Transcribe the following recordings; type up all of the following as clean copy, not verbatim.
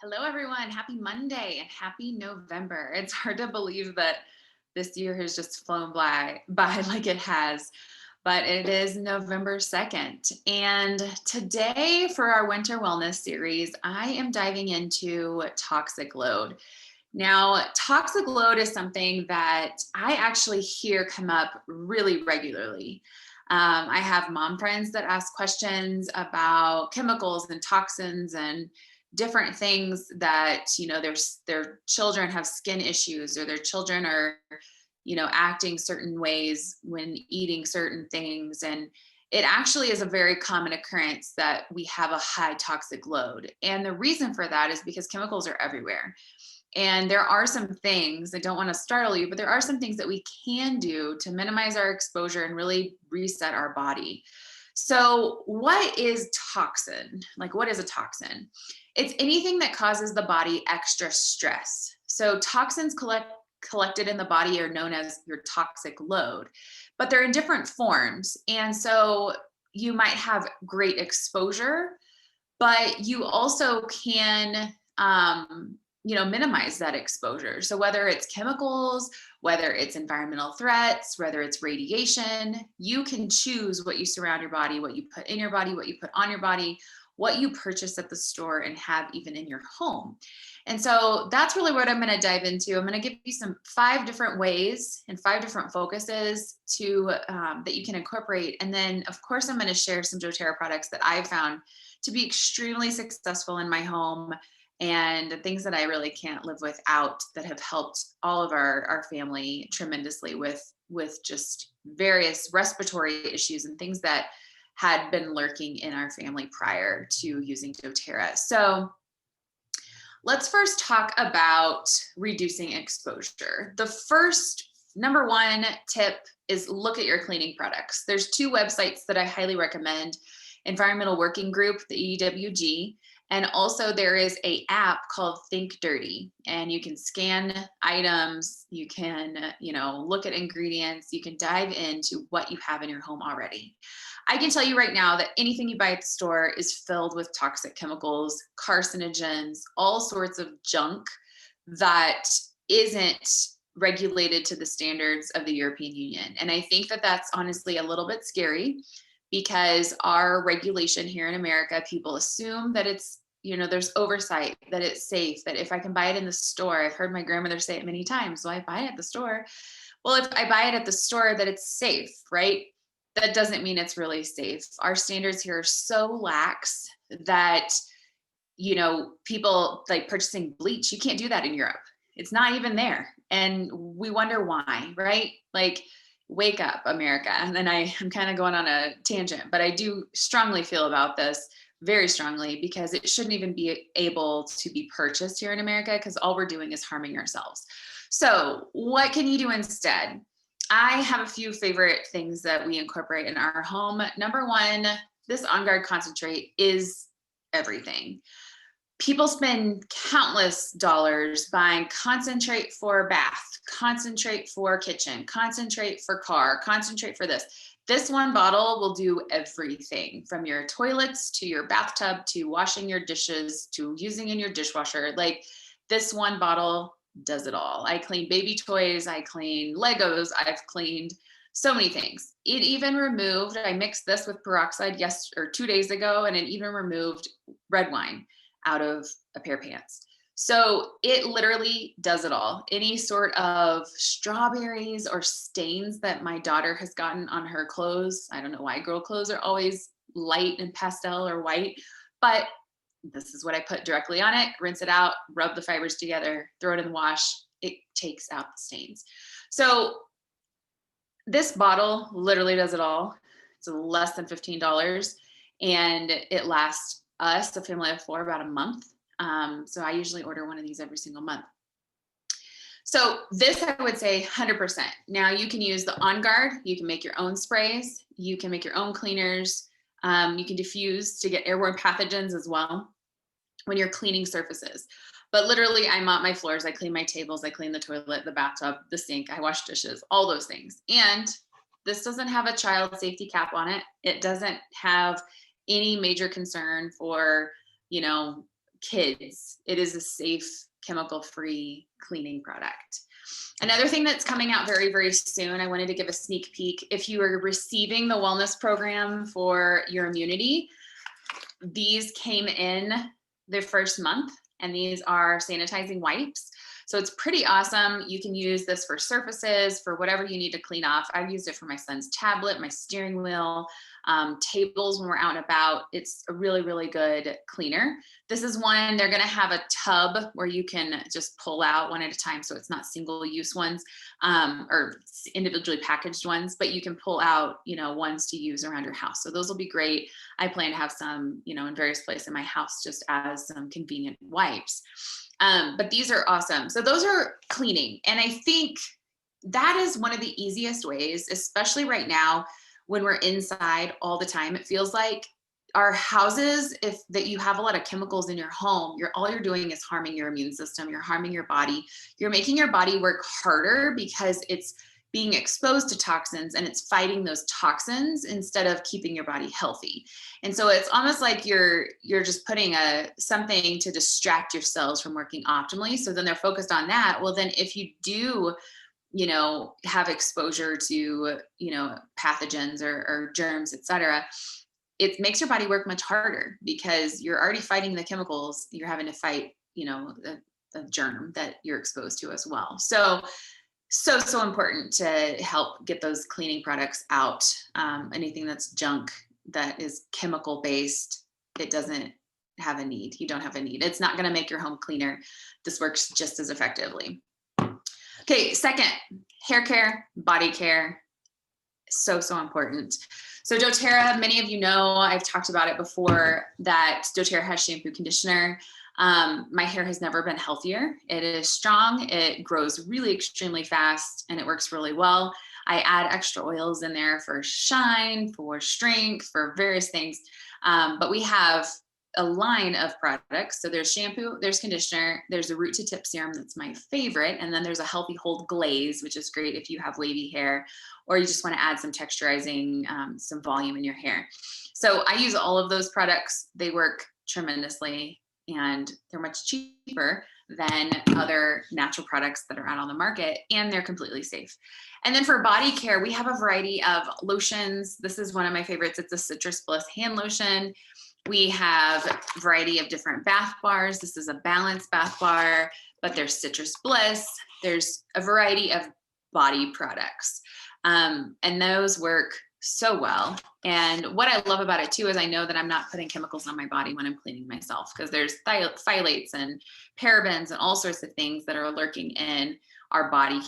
Hello, everyone. Happy Monday and happy November. It's hard to believe that this year has just flown by like it has, but it is November 2nd. And today, for our winter wellness series, I am diving into toxic load. Now, toxic load is something that I actually hear come up really regularly. I have mom friends that ask questions about chemicals and toxins and different things that, their children have skin issues or their children are, acting certain ways when eating certain things. And it actually is a very common occurrence that we have a high toxic load. And the reason for that is because chemicals are everywhere. And there are some things, I don't want to startle you, but there are some things that we can do to minimize our exposure and really reset our body. So, what is toxin? Like, what is a toxin? It's anything that causes the body extra stress. So, toxins collected in the body are known as your toxic load, but they're in different forms. And so, you might have great exposure, but you also can minimize that exposure. So whether it's chemicals, whether it's environmental threats, whether it's radiation, you can choose what you surround your body, what you put in your body, what you put on your body, what you purchase at the store and have even in your home. And so that's really what I'm going to dive into. I'm going to give you some 5 different ways and 5 different focuses to that you can incorporate. And then, of course, I'm going to share some doTERRA products that I've found to be extremely successful in my home and things that I really can't live without, that have helped all of our family tremendously with just various respiratory issues and things that had been lurking in our family prior to using doTERRA. So let's first talk about reducing exposure. The first number one tip is look at your cleaning products. There's 2 websites that I highly recommend: Environmental Working Group, the EWG, and also there is a app called Think Dirty, and you can scan items, you can, look at ingredients, you can dive into what you have in your home already. I can tell you right now that anything you buy at the store is filled with toxic chemicals, carcinogens, all sorts of junk that isn't regulated to the standards of the European Union. And I think that that's honestly a little bit scary, because our regulation here in America, people assume that it's, there's oversight, that it's safe, that if I can buy it in the store, I've heard my grandmother say it many times, well, I buy it at the store. Well, if I buy it at the store, that it's safe, right? That doesn't mean it's really safe. Our standards here are so lax that, people like purchasing bleach, you can't do that in Europe. It's not even there. And we wonder why, right? Like, wake up, America. And then I'm kind of going on a tangent, but I do strongly feel about this, very strongly, because it shouldn't even be able to be purchased here in America, because all we're doing is harming ourselves. So what can you do instead? I have a few favorite things that we incorporate in our home. Number one, this On Guard concentrate is everything. People spend countless dollars buying concentrate for bath, concentrate for kitchen, concentrate for car, concentrate for this. This one bottle will do everything from your toilets to your bathtub to washing your dishes to using in your dishwasher. Like, this one bottle does it all. I clean baby toys, I clean Legos, I've cleaned so many things. It even removed, I mixed this with peroxide 2 days ago, and it even removed red wine out of a pair of pants. So it literally does it all. Any sort of strawberries or stains that my daughter has gotten on her clothes. I don't know why girl clothes are always light and pastel or white, but this is what I put directly on it. Rinse it out, rub the fibers together, throw it in the wash. It takes out the stains. So this bottle literally does it all. It's less than $15, and it lasts us, a family of 4, about a month. So I usually order one of these every single month. So this, I would say 100%. Now you can use the On Guard. You can make your own sprays. You can make your own cleaners. You can diffuse to get airborne pathogens as well when you're cleaning surfaces. But literally, I mop my floors, I clean my tables, I clean the toilet, the bathtub, the sink, I wash dishes, all those things. And this doesn't have a child safety cap on it. It doesn't have any major concern for, kids, it is a safe, chemical-free cleaning product. Another thing that's coming out very, very soon, I wanted to give a sneak peek. If you are receiving the wellness program for your immunity, these came in the first month, and these are sanitizing wipes. So it's pretty awesome. You can use this for surfaces, for whatever you need to clean off. I've used it for my son's tablet, my steering wheel, tables when we're out and about. It's a really, really good cleaner. This is one, they're gonna have a tub where you can just pull out one at a time, so it's not single use ones, or individually packaged ones, but you can pull out, ones to use around your house. So those will be great. I plan to have some, in various places in my house, just as some convenient wipes. But these are awesome. So those are cleaning. And I think that is one of the easiest ways, especially right now when we're inside all the time. It feels like our houses, if that you have a lot of chemicals in your home, all you're doing is harming your immune system. You're harming your body. You're making your body work harder because it's being exposed to toxins and it's fighting those toxins instead of keeping your body healthy. And so it's almost like you're just putting something to distract your cells from working optimally. So then they're focused on that. Well, then if you do, have exposure to, pathogens or germs, et cetera, it makes your body work much harder because you're already fighting the chemicals. You're having to fight, the germ that you're exposed to as well. So important to help get those cleaning products out. Anything that's junk that is chemical based, it doesn't have a need. You don't have a need. It's not going to make your home cleaner. This works just as effectively. Okay, second, hair care, body care. So important. So doTERRA, many of you know, I've talked about it before, that doTERRA has shampoo, conditioner. My hair has never been healthier. It is strong. It grows really extremely fast and it works really well. I add extra oils in there for shine, for strength, for various things. But we have a line of products. So there's shampoo, there's conditioner, there's a root to tip serum that's my favorite. And then there's a healthy hold glaze, which is great if you have wavy hair or you just want to add some texturizing, some volume in your hair. So I use all of those products. They work tremendously and they're much cheaper than other natural products that are out on the market, and they're completely safe. And then for body care, we have a variety of lotions. This is one of my favorites. It's a Citrus Bliss hand lotion. We have a variety of different bath bars. This is a balanced bath bar, but there's Citrus Bliss. There's a variety of body products. And those work so well. And what I love about it too is I know that I'm not putting chemicals on my body when I'm cleaning myself, because there's phthalates and parabens and all sorts of things that are lurking in our body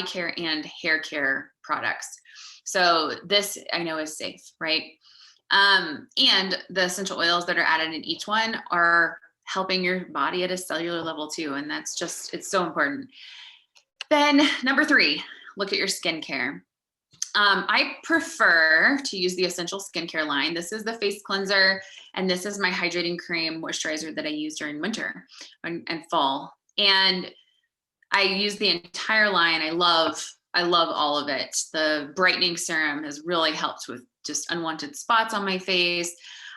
care and hair care products. So this I know is safe, right? And the essential oils that are added in each one are helping your body at a cellular level too. And that's just, it's so important. Then number 3, look at your skincare. I prefer to use the Essential Skincare line. This is the face cleanser, and this is my hydrating cream moisturizer that I use during winter and fall. And I use the entire line. I love all of it. The brightening serum has really helped with just unwanted spots on my face.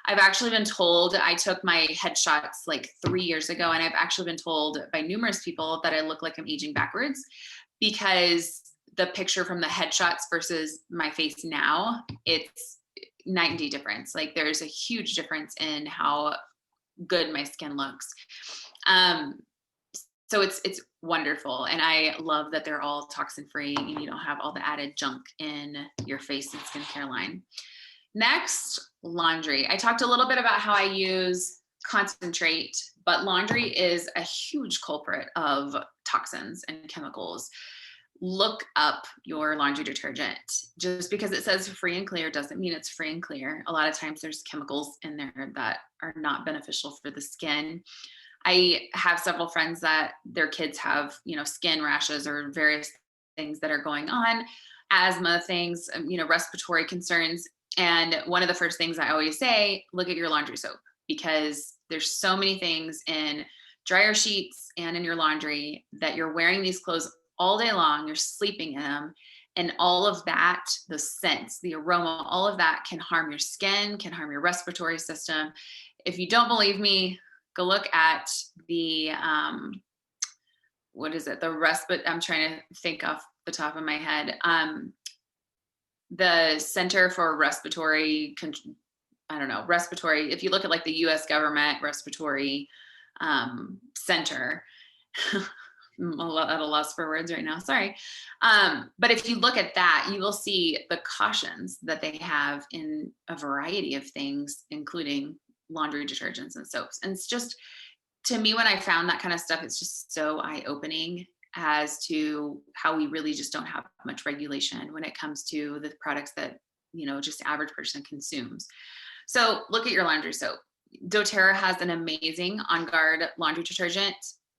I've actually been told, I took my headshots like 3 years ago, and I've actually been told by numerous people that I look like I'm aging backwards, because the picture from the headshots versus my face now, it's night and day difference. Like there's a huge difference in how good my skin looks. So it's wonderful. And I love that they're all toxin free and you don't have all the added junk in your face and skincare line. Next, laundry. I talked a little bit about how I use concentrate, but laundry is a huge culprit of toxins and chemicals. Look up your laundry detergent. Just because it says free and clear doesn't mean it's free and clear. A lot of times there's chemicals in there that are not beneficial for the skin. I have several friends that their kids have, skin rashes or various things that are going on, asthma things, respiratory concerns. And one of the first things I always say, look at your laundry soap, because there's so many things in dryer sheets and in your laundry that you're wearing these clothes all day long, you're sleeping in them, and all of that, the scents, the aroma, all of that can harm your skin, can harm your respiratory system. If you don't believe me, go look at the, what is it? I'm trying to think off the top of my head. The Center for Respiratory, I don't know, respiratory, if you look at like the US government respiratory center, I'm at a loss for words right now, sorry. But if you look at that, you will see the cautions that they have in a variety of things, including laundry detergents and soaps. And it's just, to me, when I found that kind of stuff, it's just so eye-opening as to how we really just don't have much regulation when it comes to the products that, just average person consumes. So look at your laundry soap. doTERRA has an amazing On Guard laundry detergent.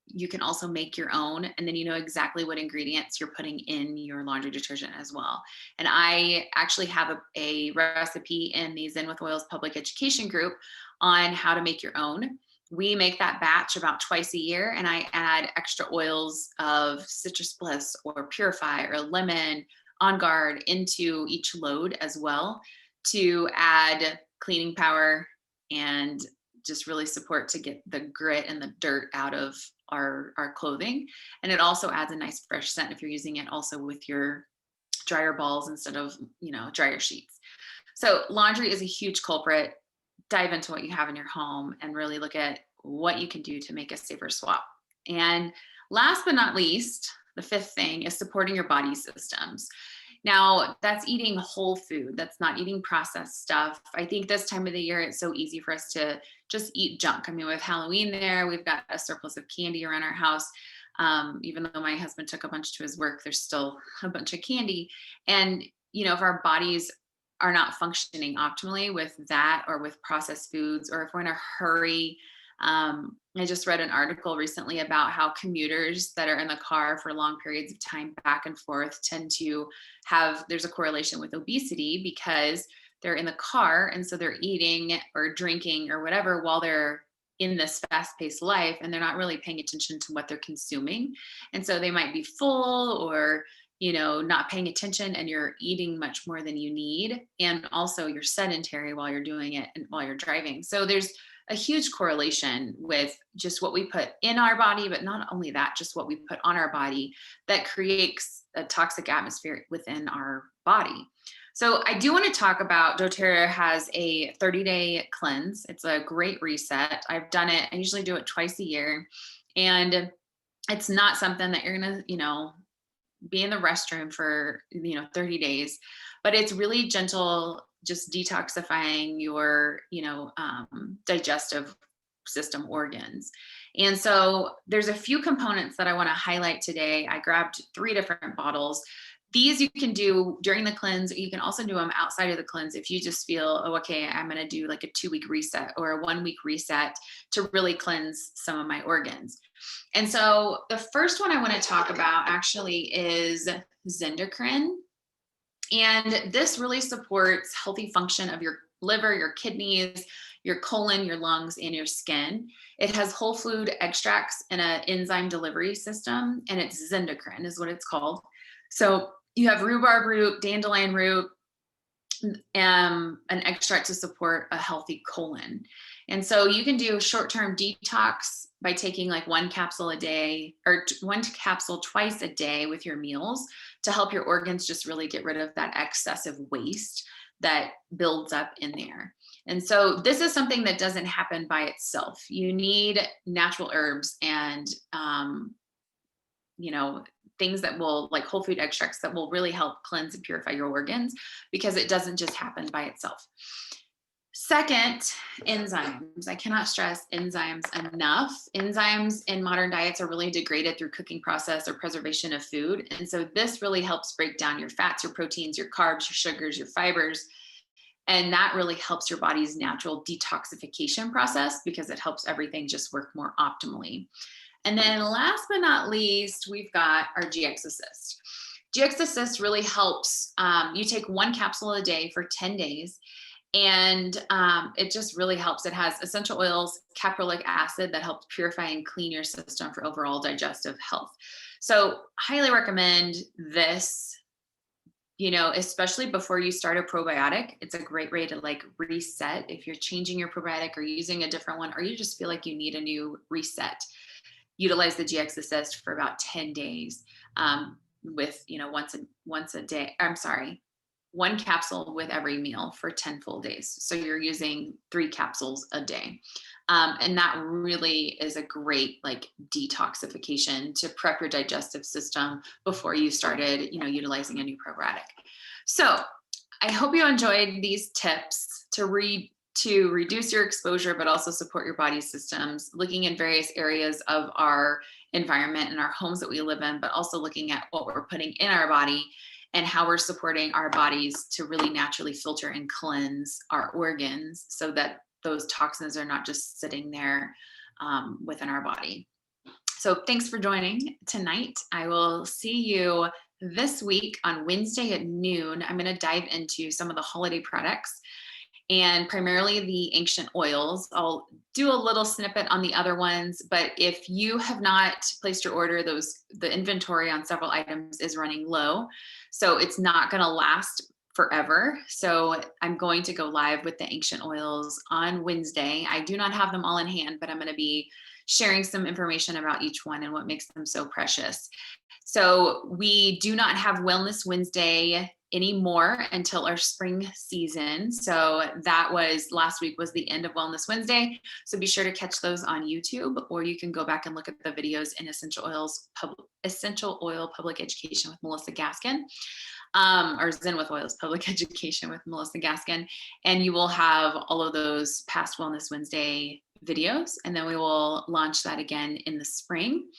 You can also make your own, and then you know exactly what ingredients you're putting in your laundry detergent as well. And I actually have a recipe in the Zen with Oils public education group on how to make your own. We make that batch about twice a year, and I add extra oils of citrus bliss or purify or lemon, On Guard into each load as well to add cleaning power and just really support to get the grit and the dirt out of our clothing. And it also adds a nice fresh scent if you're using it also with your dryer balls instead of, dryer sheets. So laundry is a huge culprit. Dive into what you have in your home and really look at what you can do to make a safer swap. And last but not least, the fifth thing is supporting your body systems. Now, that's eating whole food. That's not eating processed stuff. I think this time of the year, it's so easy for us to just eat junk. I mean, with Halloween there, we've got a surplus of candy around our house. Even though my husband took a bunch to his work, there's still a bunch of candy. And, if our bodies are not functioning optimally with that or with processed foods, or if we're in a hurry. I just read an article recently about how commuters that are in the car for long periods of time back and forth tend to there's a correlation with obesity because they're in the car. And so they're eating or drinking or whatever while they're in this fast-paced life, and they're not really paying attention to what they're consuming. And so they might be full or not paying attention, and you're eating much more than you need. And also you're sedentary while you're doing it and while you're driving. So there's a huge correlation with just what we put in our body, but not only that, just what we put on our body that creates a toxic atmosphere within our body. So I do want to talk about doTERRA has a 30-day cleanse. It's a great reset. I've done it. I usually do it twice a year. And it's not something that you're going to, be in the restroom for 30 days, but it's really gentle, just detoxifying your digestive system organs. And so there's a few components that I want to highlight today. I grabbed 3 different bottles. These you can do during the cleanse. You can also do them outside of the cleanse if you just feel, okay, I'm going to do like a 2-week reset or a 1-week reset to really cleanse some of my organs. And so the first one I want to talk about actually is Zendocrine. And this really supports healthy function of your liver, your kidneys, your colon, your lungs, and your skin. It has whole food extracts in an enzyme delivery system, and it's Zendocrine is what it's called. So you have rhubarb root, dandelion root, an extract to support a healthy colon. And so you can do short-term detox by taking like 1 capsule a day or 1 capsule twice a day with your meals to help your organs just really get rid of that excessive waste that builds up in there. And so this is something that doesn't happen by itself. You need natural herbs and, things that will, like whole food extracts that will really help cleanse and purify your organs, because it doesn't just happen by itself. Second, enzymes. I cannot stress enzymes enough. Enzymes in modern diets are really degraded through cooking process or preservation of food. And so this really helps break down your fats, your proteins, your carbs, your sugars, your fibers. And that really helps your body's natural detoxification process because it helps everything just work more optimally. And then last but not least, we've got our GX Assist. GX Assist really helps. You take 1 capsule a day for 10 days. And it just really helps. It has essential oils, caprylic acid that helps purify and clean your system for overall digestive health. So highly recommend this you know, especially before you start a probiotic, it's a great way to like reset if you're changing your probiotic or using a different one, or you just feel like you need a new reset. Utilize the GX Assist for about 10 days, with, you know, once a day. I'm sorry, one capsule with every meal for 10 full days. So you're using 3 capsules a day. And that really is a great like detoxification to prep your digestive system before you started, you know, utilizing a new probiotic. So I hope you enjoyed these tips to reduce your exposure, but also support your body systems, looking in various areas of our environment and our homes that we live in, but also looking at what we're putting in our body and how we're supporting our bodies to really naturally filter and cleanse our organs so that those toxins are not just sitting there within our body. So thanks for joining tonight. I will see you this week on Wednesday at noon. I'm going to dive into some of the holiday products and primarily the ancient oils. I'll do a little snippet on the other ones, but if you have not placed your order, the inventory on several items is running low. So it's not going to last forever. So I'm going to go live with the ancient oils on Wednesday. I do not have them all in hand, but I'm going to be sharing some information about each one and what makes them so precious. So we do not have Wellness Wednesday anymore until our spring season. So that was last week was the end of Wellness Wednesday. So be sure to catch those on YouTube, or you can go back and look at the videos in Essential Oil Public Education with Melissa Gaskin, or Zen with Oils Public Education with Melissa Gaskin. And you will have all of those past Wellness Wednesday videos. And then we will launch that again in the spring.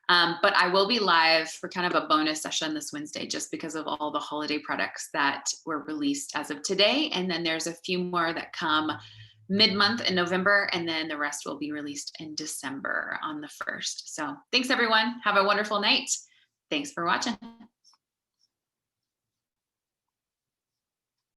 But I will be live for kind of a bonus session this Wednesday, just because of all the holiday products that were released as of today. And then there's a few more that come mid-month in November, and then the rest will be released in December on the 1st. So thanks everyone. Have a wonderful night. Thanks for watching.